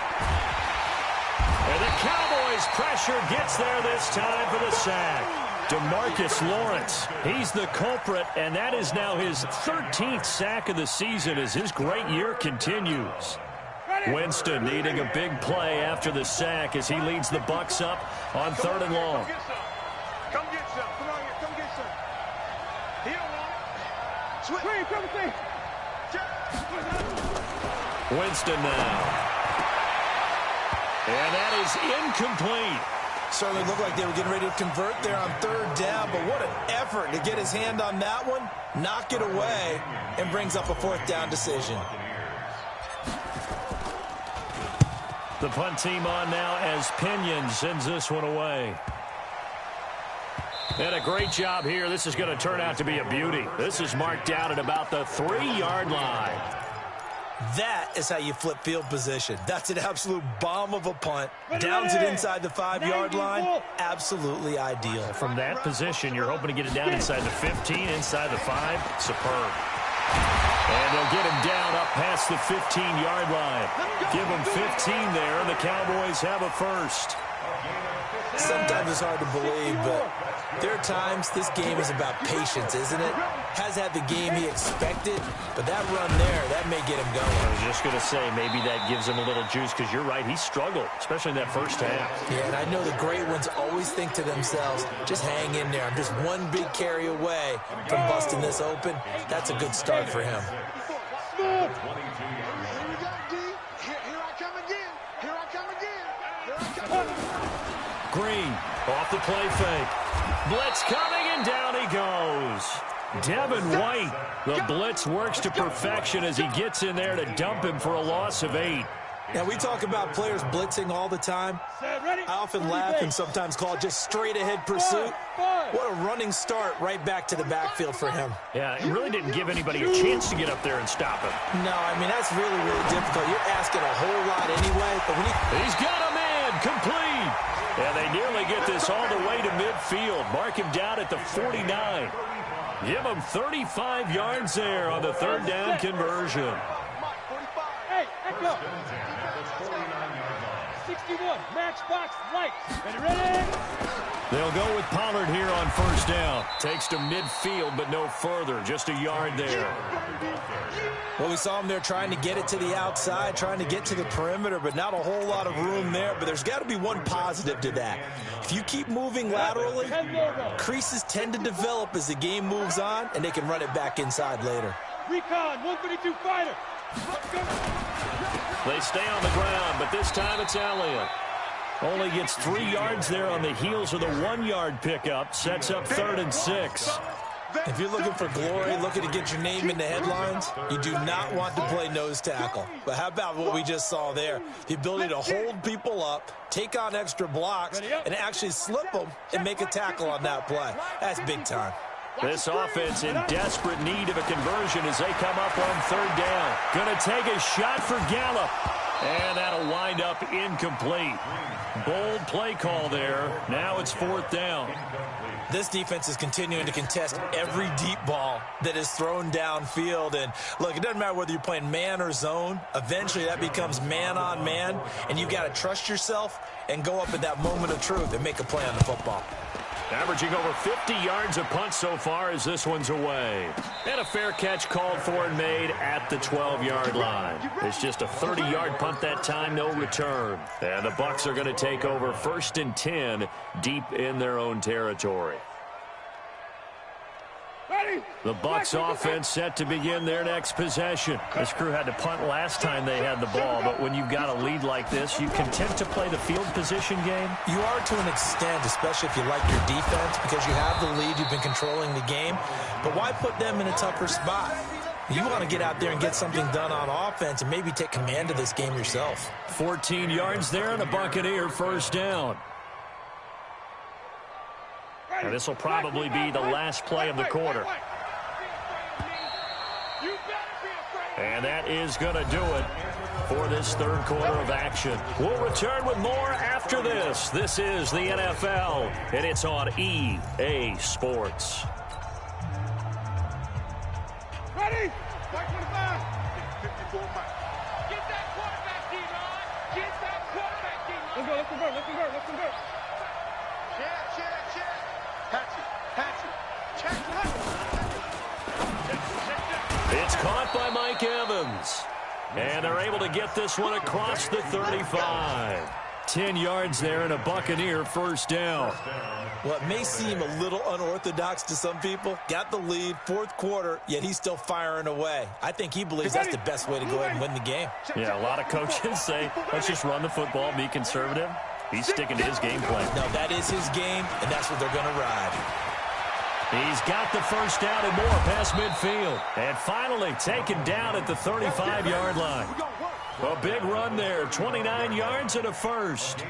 And the Cowboys pressure gets there this time for the sack. DeMarcus Lawrence, he's the culprit, and that is now his 13th sack of the season as his great year continues. Winston needing a big play after the sack as he leads the BUCS up on 3rd and long.
Come get some. Come on here. Come get some. He don't want it.
Winston now. And that is incomplete.
Certainly looked like they were getting ready to convert there on 3rd down, but what an effort to get his hand on that one, knock it away, and brings up a 4th down decision.
The punt team on now as PnG sends this one away. And a great job here. This is going to turn out to be a beauty. This is marked down at about the 3-yard line.
That is how you flip field position. That's an absolute bomb of a punt. Downs it inside the 5-yard line. Absolutely ideal.
From that position, you're hoping to get it down inside the 15, inside the 5. Superb. And they'll get him down up past the 15-yard line. Give him 15 there, and the Cowboys have a first.
Sometimes it's hard to believe, but there are times this game is about patience, isn't it? Has had the game he expected, but that run there, that may get him going.
I was just going to say, maybe that gives him a little juice, because you're right, he struggled, especially in that first half.
Yeah, and I know the great ones always think to themselves, just hang in there. I'm just one big carry away from busting this open. That's a good start for him.
Here we go, D. Here I come again. Here I come again. Here I come again.
Green off the play fake. Blitz coming, and down he goes. Devin White, the blitz works to perfection as he gets in there to dump him for a loss of 8.
Now, we talk about players blitzing all the time. I often laugh and sometimes call it just straight-ahead pursuit. What a running start right back to the backfield for him.
Yeah, it really didn't give anybody a chance to get up there and stop him.
No, I mean, that's really, really difficult. You're asking a whole lot anyway. But when
He's got a man, complete. And they nearly get this all the way to midfield. Mark him down at the 49. Give him 35 yards there on the 3rd down conversion.
Hey, echo. 61, matchbox lights. Ready?
They'll go with Pollard here on 1st down. Takes to midfield, but no further. Just a yard there.
Well, we saw him there trying to get it to the outside, trying to get to the perimeter, but not a whole lot of room there. But there's got to be one positive to that. If you keep moving laterally, creases tend to develop as the game moves on, and they can run it back inside later.
Recon, 132 fighter.
They stay on the ground, but this time it's Elliott. Only gets 3 yards there on the heels of the 1-yard pickup. Sets up 3rd and 6.
If you're looking for glory, looking to get your name in the headlines, you do not want to play nose tackle. But how about what we just saw there? The ability to hold people up, take on extra blocks, and actually slip them and make a tackle on that play. That's big time.
This offense in desperate need of a conversion as they come up on 3rd down. Going to take a shot for Gallup. And that'll wind up incomplete. Bold play call there. Now it's 4th down.
This defense is continuing to contest every deep ball that is thrown downfield. And look, it doesn't matter whether you're playing man or zone. Eventually that becomes man on man. And you got to trust yourself and go up at that moment of truth and make a play on the football.
Averaging over 50 yards a punt so far as this one's away. And a fair catch called for and made at the 12-yard line. It's just a 30-yard punt that time, no return. And the BUCS are going to take over 1st and 10 deep in their own territory. The BUCS offense set to begin their next possession. This crew had to punt last time they had the ball, but when you've got a lead like this, you content to play the field position game?
You are to an extent, especially if you like your defense, because you have the lead, you've been controlling the game. But why put them in a tougher spot? You want to get out there and get something done on offense and maybe take command of this game yourself.
14 yards there and a Buccaneer first down. And this will probably be the last play of the quarter. And that is going to do it for this third quarter of action. We'll return with more after this. This is the NFL, and it's on EA Sports.
Ready? 25. 54 Mike. Get that quarterback, D-line. Get that quarterback, D-line. Let's go, let's convert, let's convert, let's convert. Check. Patch it. Check.
It's caught by Mike Evans. And they're able to get this one across the 35. 10 yards there and a Buccaneer first down.
What may seem a little unorthodox to some people, got the lead, fourth quarter, yet he's still firing away. I think he believes that's the best way to go ahead and win the game.
Yeah, a lot of coaches say, let's just run the football, be conservative. He's sticking to his game plan.
No, that is his game, and that's what they're going to ride.
He's got the first down and more past midfield. And finally taken down at the 35-yard line. A big run there, 29 yards and a first.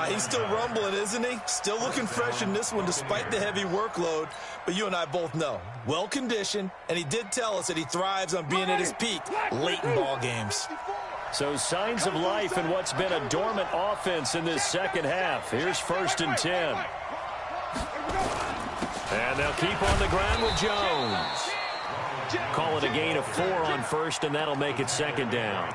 He's still rumbling, isn't he? Still looking fresh in this one despite the heavy workload. But you and I both know, well-conditioned, and he did tell us that he thrives on being at his peak late in ball games.
So signs of life in what's been a dormant offense in this second half. Here's 1st and 10. And they'll keep on the ground with Jones. Call it a gain of 4 on first, and that'll make it second down.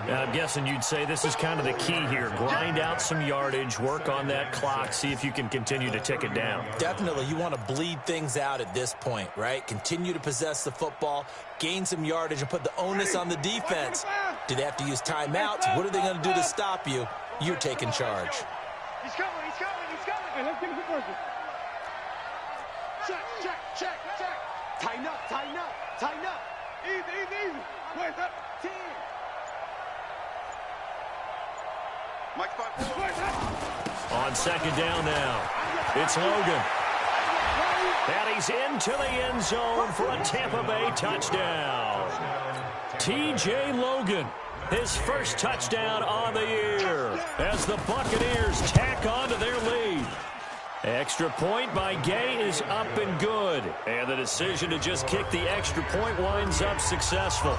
Now, I'm guessing you'd say this is kind of the key here. Grind out some yardage, work on that clock, see if you can continue to tick it down.
Definitely. You want to bleed things out at this point, right? Continue to possess the football, gain some yardage, and put the onus on the defense. Do they have to use timeouts? What are they going to do to stop you? You're taking charge.
He's coming. Hey, let's get him to work. Check. Tighten up. Easy. Wait, up. 10. Mike 5.
On second down now, it's Logan. And he's into the end zone for a Tampa Bay touchdown. T.J. Logan, his first touchdown on the year as the Buccaneers tack on to their lead. Extra point by Gay is up and good. And the decision to just kick the extra point winds up successful.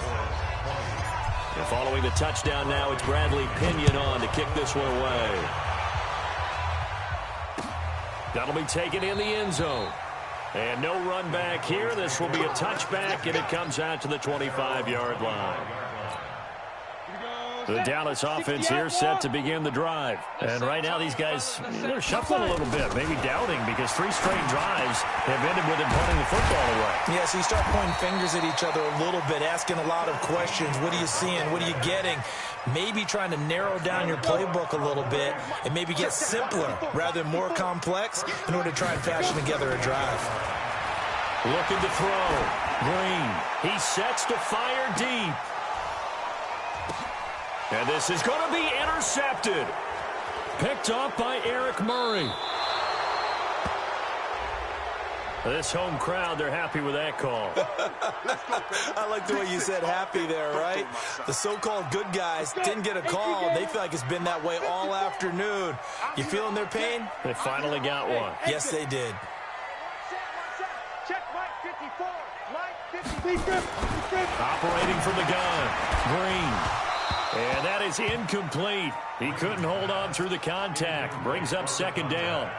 And following the touchdown now, it's Bradley Pinion on to kick this one away. That'll be taken in the end zone. And no run back here. This will be a touchback, and it comes out to the 25-yard line. The Dallas offense here set to begin the drive. And right now these guys, they're shuffling a little bit, maybe doubting, because 3 straight drives have ended with them punting the football away.
Yeah, so you start pointing fingers at each other a little bit, asking a lot of questions. What are you seeing? What are you getting? Maybe trying to narrow down your playbook a little bit and maybe get simpler rather than more complex in order to try and fashion together a drive.
Looking to throw. Green. He sets to fire deep. And this is going to be intercepted. Picked off by Eric Murray. This home crowd, they're happy with that call.
I like the way you said happy there, right? The so-called good guys didn't get a call. They feel like it's been that way all afternoon. You feeling their pain?
They finally got one.
Yes, they did.
Check Mike 54.
Operating from the gun. Green. And that is incomplete. He couldn't hold on through the contact. Brings up second down.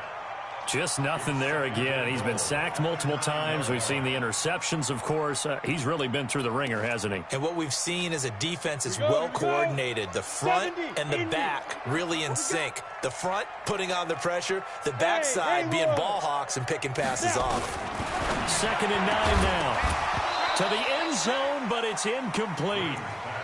Just nothing there again. He's been sacked multiple times. We've seen the interceptions, of course. He's really been through the ringer, hasn't he?
And what we've seen is a defense that's well coordinated. The front and the back really in sync. The front putting on the pressure. The backside being ball hawks and picking passes off.
2nd and 9 now. To the end zone, but it's incomplete.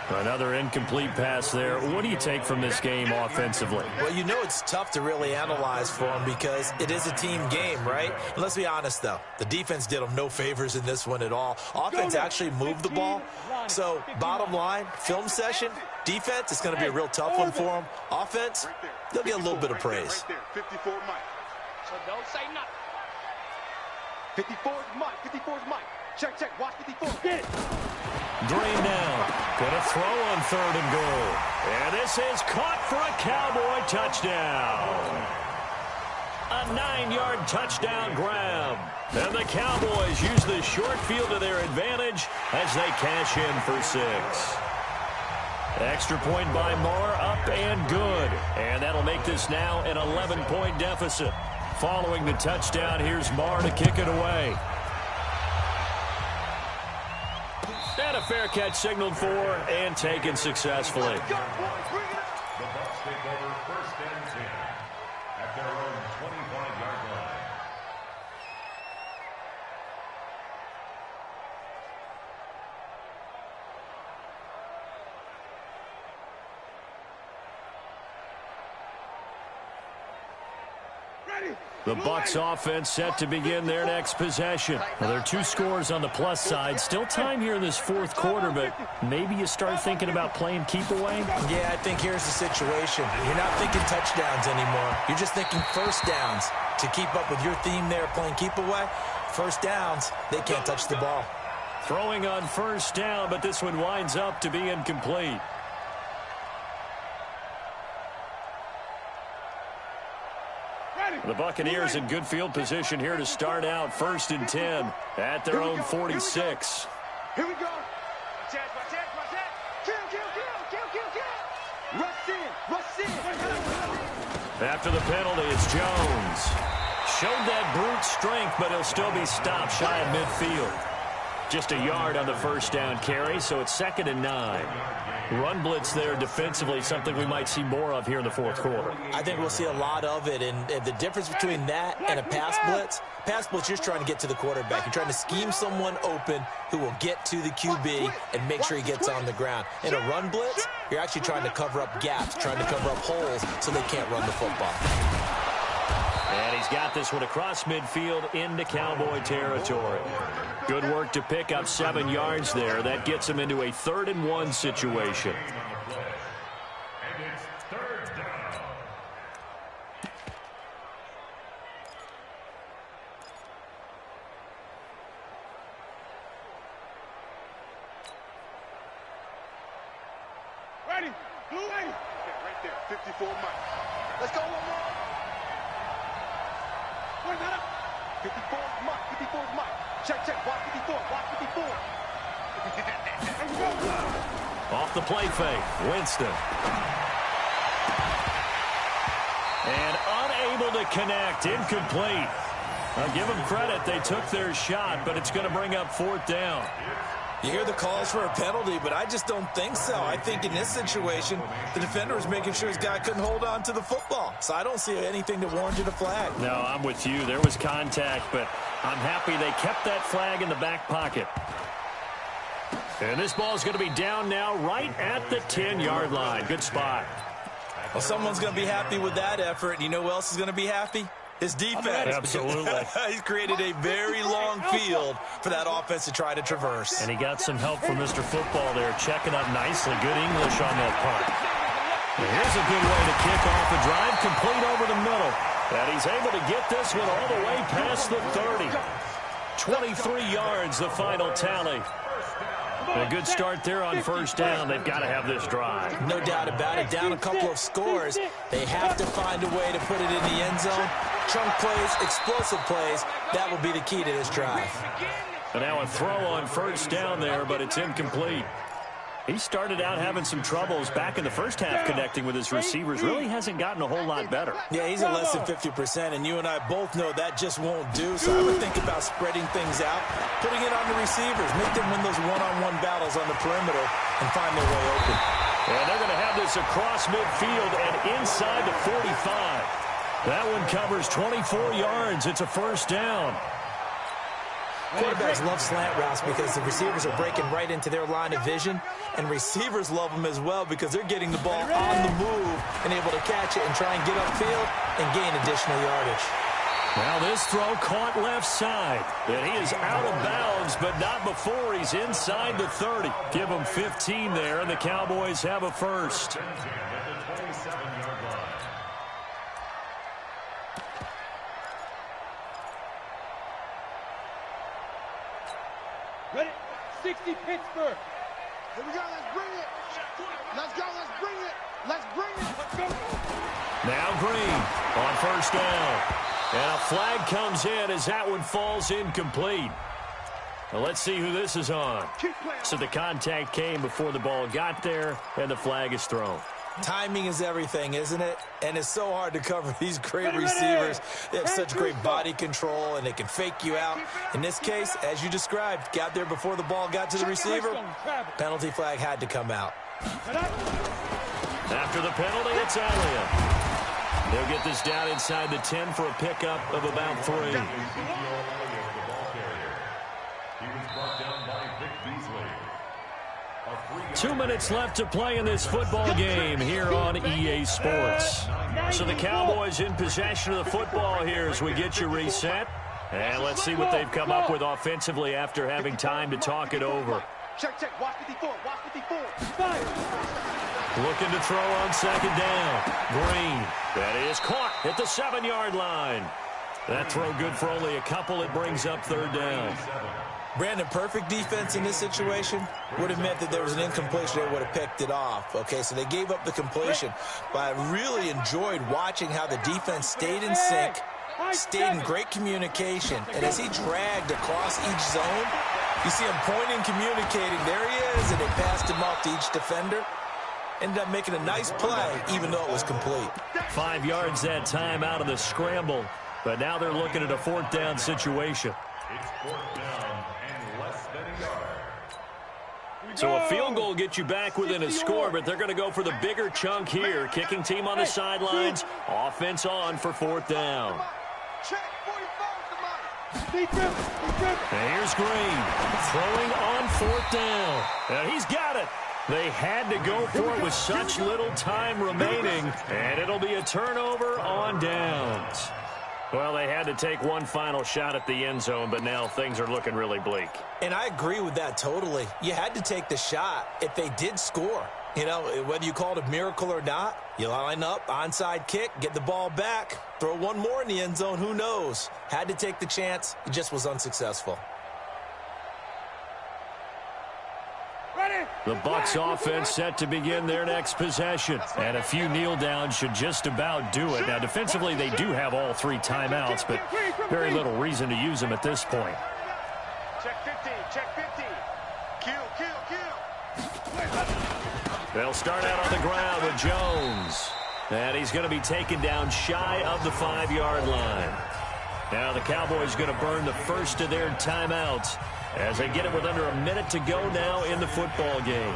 Another incomplete pass there. What do you take from this game offensively?
Well, you know it's tough to really analyze for them because it is a team game, right? And let's be honest, though. The defense did them no favors in this one at all. Offense actually moved the ball. So, bottom line, film session, defense, it's going to be a real tough one for them. Offense, they'll get a little bit of praise.
54 Mike. So don't say nothing. 54 is Mike. 54 is Mike. Check. Watch 54. Get it.
Drain down. Gonna throw on 3rd and goal. And this is caught for a Cowboy touchdown. A 9-yard touchdown grab. And the Cowboys use the short field to their advantage as they cash in for 6. Extra point by Marr, up and good. And that'll make this now an 11-point deficit. Following the touchdown, here's Marr to kick it away. And a fair catch signaled for and taken successfully.
The BUCS take over 1st and 10 at their own 25-yard line.
The BUCS offense set to begin their next possession. Well, there are 2 scores on the plus side. Still time here in this 4th quarter, but maybe you start thinking about playing keep away?
Yeah, I think here's the situation. You're not thinking touchdowns anymore. You're just thinking first downs. To keep up with your theme there, playing keep away, first downs, they can't touch the ball.
Throwing on 1st down, but this one winds up to be incomplete. The Buccaneers in good field position here to start out 1st and 10 at their own 46.
Here we go. Watch that. Kill. Rush in.
After the penalty, it's Jones. Showed that brute strength, but he'll still be stopped shy of midfield. Just a yard on the 1st down carry, so it's 2nd and 9. Run blitz there defensively, something we might see more of here in the 4th quarter.
I think we'll see a lot of it, and the difference between that and a pass blitz, you're just trying to get to the quarterback. You're trying to scheme someone open who will get to the QB and make sure he gets on the ground. In a run blitz, you're actually trying to cover up gaps, trying to cover up holes so they can't run the football.
And he's got this one across midfield into Cowboy territory. Good work to pick up 7 yards there. That gets him into a 3rd and 1 situation.
And it's 3rd down.
Ready. Blue lane. Right there. 54 Mike. Let's go one more. Wait, that up. 54 Mike. Check. Watch 54. Here we go.
Off the play fake, Winston. And unable to connect, incomplete. I'll give them credit, they took their shot, but it's going to bring up 4th down.
You hear the calls for a penalty, but I just don't think so. I think in this situation, the defender was making sure his guy couldn't hold on to the football. So I don't see anything that warranted a flag.
No, I'm with you. There was contact, but I'm happy they kept that flag in the back pocket. And this ball is going to be down now right at the 10-yard line. Good spot.
Well, someone's going to be happy with that effort. You know who else is going to be happy? His defense.
Absolutely.
He's created a very long field for that offense to try to traverse.
And he got some help from Mr. Football there, checking up nicely. Good English on that punt. And here's a good way to kick off a drive, complete over the middle. And he's able to get this one all the way past the 30. 23 yards, the final tally. A good start there on 1st down. They've got to have this drive.
No doubt about it. Down a couple of scores. They have to find a way to put it in the end zone. Chunk plays, explosive plays. That will be the key to this drive.
And now a throw on 1st down there, but it's incomplete. He started out having some troubles back in the 1st half connecting with his receivers. Really hasn't gotten a whole lot better.
Yeah, he's at less than 50%, and you and I both know that just won't do. So I would think about spreading things out, putting it on the receivers, make them win those one-on-one battles on the perimeter and find their way open.
And they're going to have this across midfield and inside the 45. That one covers 24 yards. It's a 1st down.
Quarterbacks love slant routes because the receivers are breaking right into their line of vision, and receivers love them as well because they're getting the ball on the move and able to catch it and try and get upfield and gain additional yardage.
Now this throw caught left side, and he is out of bounds, but not before he's inside the 30. Give him 15 there, and the Cowboys have a 1st.
Ready? 60 Pittsburgh. Here we go. Let's bring it. Let's go. Let's bring it. Let's bring it. Let's go.
Now Green on first down. And a flag comes in as that one falls incomplete. Well, let's see who this is on. So the contact came before the ball got there, and the flag is thrown.
Timing is everything, isn't it? And it's so hard to cover these great receivers. They have such great body control, and they can fake you out. In this case, as you described, got there before the ball got to the receiver. Penalty flag had to come out.
After the penalty, it's Elliott. They'll get this down inside the 10 for a pickup of about 3.
He was brought down by Vic Beasley.
2 minutes left to play in this football game here on EA Sports. So the Cowboys in possession of the football here as we get you reset. And let's see what they've come up with offensively after having time to talk it over.
Check, check. Watch 54. Watch 54.
Looking to throw on second down. Green. That is caught at the 7-yard line. That throw good for only a couple. It brings up third down.
Brandon, perfect defense in this situation would have meant that there was an incompletion. They would have picked it off. Okay, so they gave up the completion. But I really enjoyed watching how the defense stayed in sync, stayed in great communication. And as he dragged across each zone, you see him pointing, communicating. There he is, and they passed him off to each defender. Ended up making a nice play, even though it was complete.
5 yards that time out of the scramble. But now they're looking at a fourth down situation.
It's fourth down and less than a yard.
So a field goal gets you back within a score, but they're going to go for the bigger chunk here. Kicking team on the sidelines. Offense on for fourth down.
Check. 45.
And here's Green throwing on fourth down. And he's got it. They had to go for it with such little time remaining, and it'll be a turnover on downs. Well, they had to take one final shot at the end zone, but now things are looking really bleak.
And I agree with that totally. You had to take the shot if they did score. You know, whether you call it a miracle or not, you line up, onside kick, get the ball back, throw one more in the end zone, who knows? Had to take the chance. It just was unsuccessful.
The BUCS offense set to begin their next possession. And a few kneel downs should just about do it. Now, defensively, they do have all 3 timeouts, but very little reason to use them at this point.
Check 50. Check 50. Kill.
They'll start out on the ground with Jones. And he's going to be taken down shy of the 5-yard line. Now the Cowboys going to burn the first of their timeouts as they get it with under a minute to go now in the football game.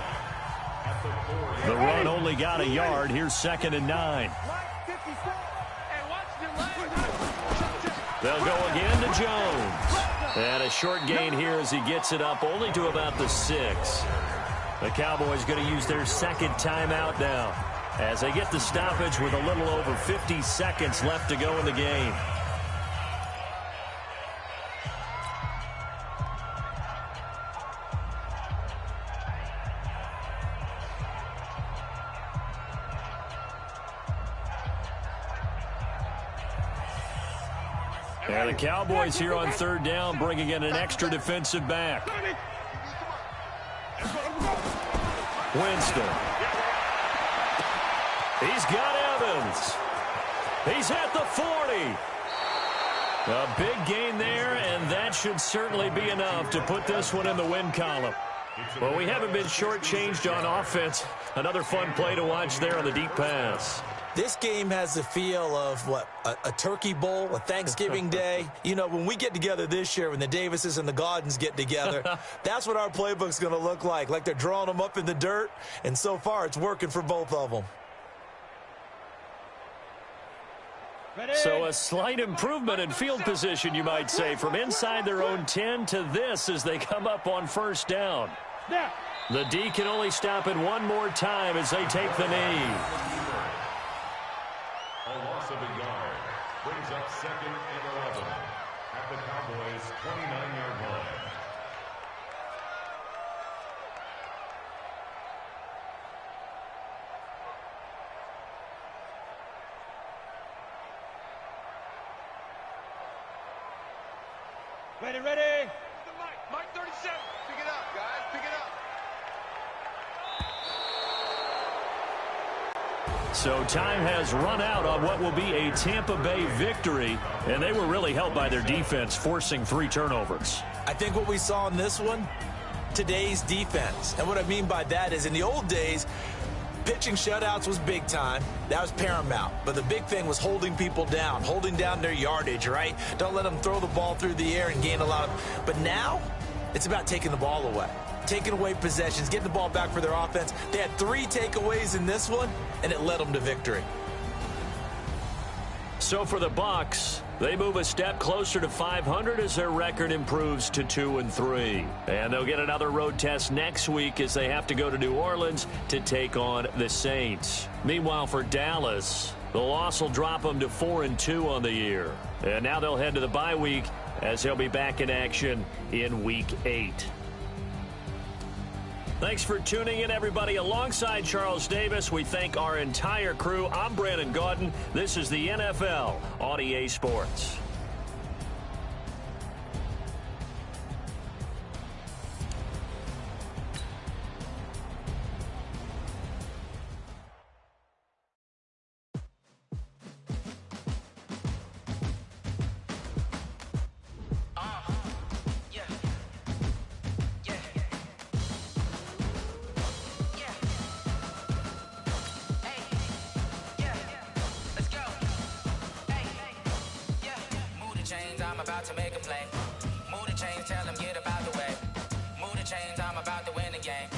The run only got a yard. Here's 2nd and 9. They'll go again to Jones. And a short gain here as he gets it up only to about the 6. The Cowboys going to use their second timeout now as they get the stoppage with a little over 50 seconds left to go in the game. And the Cowboys here on third down bringing in an extra defensive back. Winston. He's got Evans. He's at the 40. A big gain there, and that should certainly be enough to put this one in the win column. Well, we haven't been shortchanged on offense. Another fun play to watch there on the deep pass.
This game has the feel of, a turkey bowl, a Thanksgiving day. You know, when we get together this year, when the Davises and the Gaudens get together, that's what our playbook's going to look like they're drawing them up in the dirt, and so far it's working for both of them.
So a slight improvement in field position, you might say, from inside their own 10 to this as they come up on first down. The D can only stop it one more time as they take the knee.
A loss of a yard brings up 2nd and 11 at the Cowboys' 29-yard line.
Ready. Mike 37. Pick it up, guys. Pick it up.
So time has run out on what will be a Tampa Bay victory, and they were really helped by their defense, forcing 3 turnovers.
I think what we saw in this one, today's defense. And what I mean by that is in the old days, pitching shutouts was big time. That was paramount. But the big thing was holding people down, holding down their yardage, right? Don't let them throw the ball through the air and gain a lot of... But now, it's about taking the ball away. Taking away possessions, getting the ball back for their offense. They had 3 takeaways in this one, and it led them to victory.
So for the BUCS, they move a step closer to 500 as their record improves to 2-3. And they'll get another road test next week as they have to go to New Orleans to take on the Saints. Meanwhile, for Dallas, the loss will drop them to 4-2 on the year. And now they'll head to the bye week as they'll be back in action in Week 8. Thanks for tuning in, everybody. Alongside Charles Davis, we thank our entire crew. I'm Brandon Gaudin. This is the NFL on EA Sports.
I'm about to make a play. Move the chains, tell them get about the way. Move the chains, I'm about to win the game.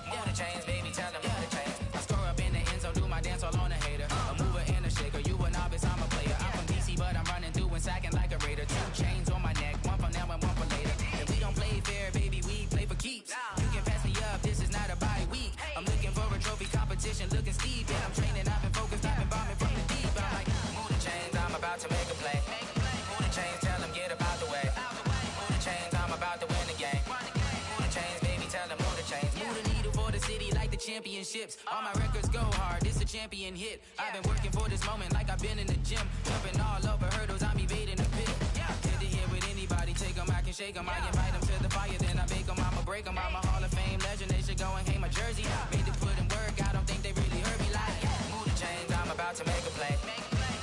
Move the chains, baby, tell them move the chains. I score up in the end zone, do my dance all on a hater. A mover and a shaker, you a novice, I'm a player. I'm from DC, but I'm running through and sacking like a raider. 2 chains on my neck, one for now and one for later. And we don't play fair, baby, we play for keeps. You can pass me up, this is not a bye week. I'm looking for a trophy competition, looking steep. And I'm training, I've been focused, I've been bombing from the deep. I'm like, move the chains, I'm about to make a play. Move the chains, tell them get about the way. Move the chains, I'm about to win the game. Move the chains, baby, tell them move the chains. Move the needle for the city like the championships. All my records go hard, this a champion hit. I've been working for this moment like I've been in the gym. Jumping all over hurdles, I'm evading the pit. Good to hear with anybody, take them, I can shake them. I invite them to the fire, then I bake them, I'ma break them. I'm a Hall of Fame legend, they should go and hang my jersey. Made to put in work, I don't think they really heard me like. Move the chains, I'm about to make a play.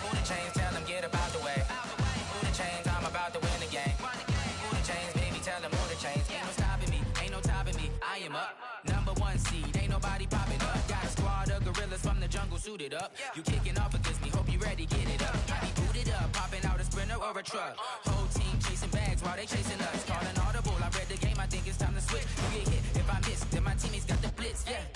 Move the chains, tell them get about the way. Move the chains, I'm about to win the game. Move the chains, baby, tell them move the chains. Ain't no stopping me, ain't no topping me. I am up, #1 seed, ain't nobody popping up. Got a squad of gorillas from the jungle suited up. You kicking off against me, hope you ready, get it up. I be booted up, popping out a sprinter or a truck. Whole team chasing bags while they chasing us. Calling audible, I read the game, I think it's time to switch. You get hit, if I miss, then my teammates got the blitz, yeah.